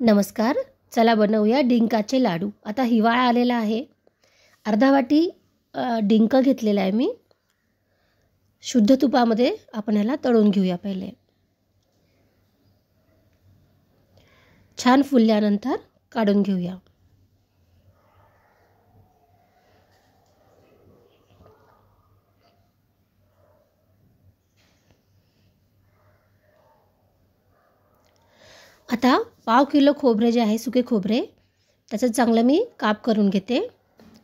नमस्कार. चला बनवूया डिंकाचे लाडू. आता हिवाळा आलेला आहे. अर्धा वाटी डिंक घेतलेला आहे मी. शुद्ध तुपामध्ये आपण ह्याला तळून घेऊया पहिले. छान फुलल्यानंतर काढून घेऊया. आता पाव किलो खोबरे जे आहे, सुके खोबरे, त्याचं चांगलं मी काप करून घेते.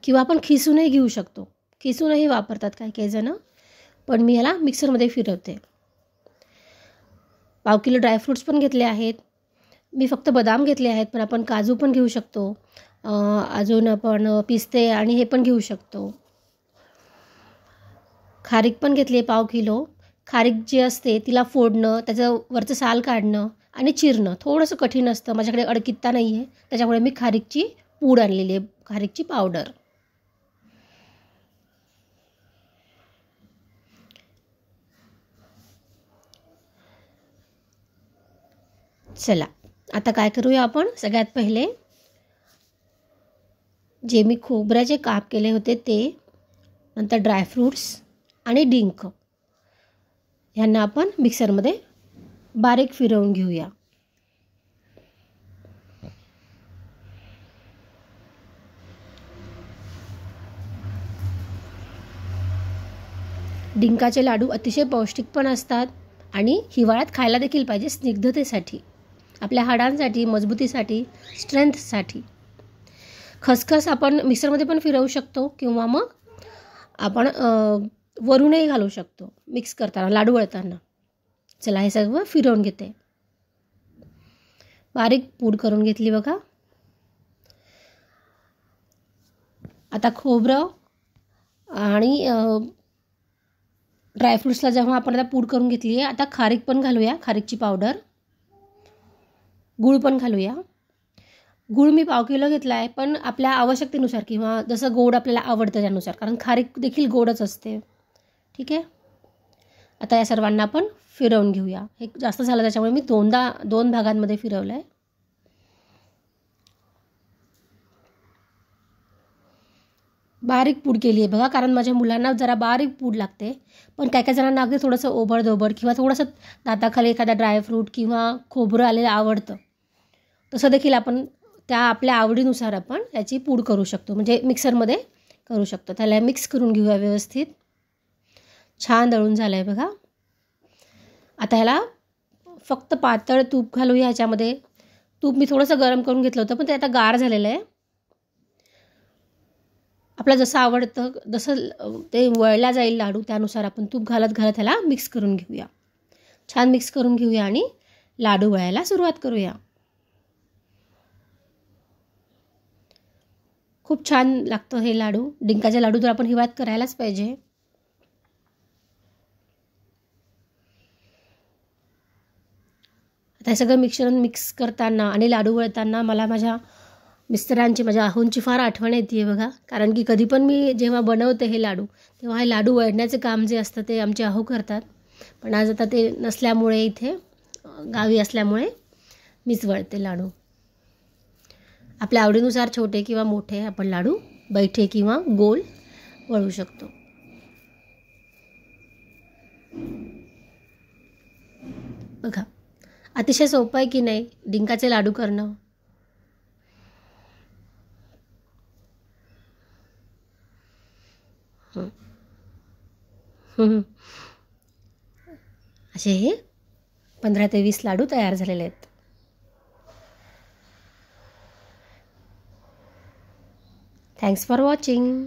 किंवा आपण खिसूनही घेऊ शकतो. खिसूनही वापरतात काही जण, पण मी याला मिक्सरमध्ये फिरवते. पाव किलो ड्रायफ्रूट्स पण घेतले आहेत. मी फक्त बदाम घेतले आहेत, पण आपण काजू पण घेऊ शकतो. अजून आपण पिस्ते आणि हे पण घेऊ शकतो. खारीक पण घेतली पाव किलो. खारीक जी असते तिला फोडणं, त्याचं वरचं साल काढणं आणि चिरणं थोडंसं कठीण असतं. माझ्याकडे अडकित्ता नाही आहे, त्याच्यामुळे मी खारीकची पूड आणलेली आहे, खारीकची पावडर. चला आता काय करूया आपण. सगळ्यात पहिले जे मी खोबऱ्याचे काप केले होते ते, नंतर ड्रायफ्रूट्स आणि डिंक ह्यांना आपण मिक्सरमध्ये बारीक फिरवून घेऊया. डिंकाचे लाडू अतिशय पौष्टिक पण असतात आणि हिवाळ्यात खायला देखील पाहिजे, स्निग्धतेसाठी, आपल्या हाडांसाठी, मजबूतीसाठी, स्ट्रेंथसाठी. खसखस आपण मिक्सरमध्ये पण फिरवू शकतो किंवा मग आपण वरूनही घालू शकतो मिक्स करताना, लाडू वळताना. चला हे सगळं फिरवून घेते. बारीक पूड करून घेतली बघा. आता खोबरं आणि ड्रायफ्रूट्सला जेव्हा आपण आता पूड करून घेतली आहे, आता खारीक पण घालूया, खारीकची पावडर. गूळ पण घालूया. गूळ मी पाव किलो घेतला आहे, पण आपल्या आवश्यकतेनुसार किंवा जसं गोड आपल्याला आवडतं त्यानुसार, कारण खारीक देखील गोडच असते. ठीक आहे. आता या सर्वांना आपण फिरवून घेऊया. हे जास्त झालं त्याच्यामुळे मी दोन भागांमध्ये फिरवलं आहे. बारीक पूड केली आहे बघा, कारण माझ्या मुलांना जरा बारीक पूड लागते. पण काही जणांना अगदी थोडंसं ओबडधोबड किंवा थोडंसं दाताखाली एखादा ड्रायफ्रूट किंवा खोबरं आलेलं आवडतं. तसं देखील आपण त्या आपल्या आवडीनुसार आपण याची पूड करू शकतो, म्हणजे मिक्सरमध्ये करू शकतो. त्याला मिक्स करून घेऊया व्यवस्थित. छान दळून झालं आहे बघा. आता ह्याला फक्त पातळ तूप घालूया ह्याच्यामध्ये. तूप मी थोडंसं गरम करून घेतलं होतं, पण ते आता गार झालेलं आहे. आपल्याला जसं आवडतं, जसं ते वळला जाईल लाडू, त्यानुसार आपण तूप घालत ह्याला मिक्स करून घेऊया. छान मिक्स करून घेऊया आणि लाडू वळायला सुरुवात करूया. खूप छान लागतं हे लाडू. डिंकाचे लाडू तर आपण हिवाळ्यात करायलाच पाहिजे. आता हे सगळं मिक्स करताना आणि लाडू वळताना मला माझ्या मिस्टरांची, माझ्या आहोंची फार आठवण येते बघा. कारण की कधी पण मी जेव्हा बनवते हे लाडू, तेव्हा हे लाडू वळण्याचे काम जे असतं ते आमचे आहो करतात. पण आज आता ते नसल्यामुळे, इथे गावी असल्यामुळे मीच वळते लाडू. आपल्या आवडीनुसार छोटे किंवा मोठे आपण लाडू बैठे किंवा गोल वळू शकतो. बघा अतिशय सोपं आहे की नाही डिंकाचे लाडू करणं. असे हे 15 ते 20 लाडू तयार झालेले आहेत. Thanks for watching.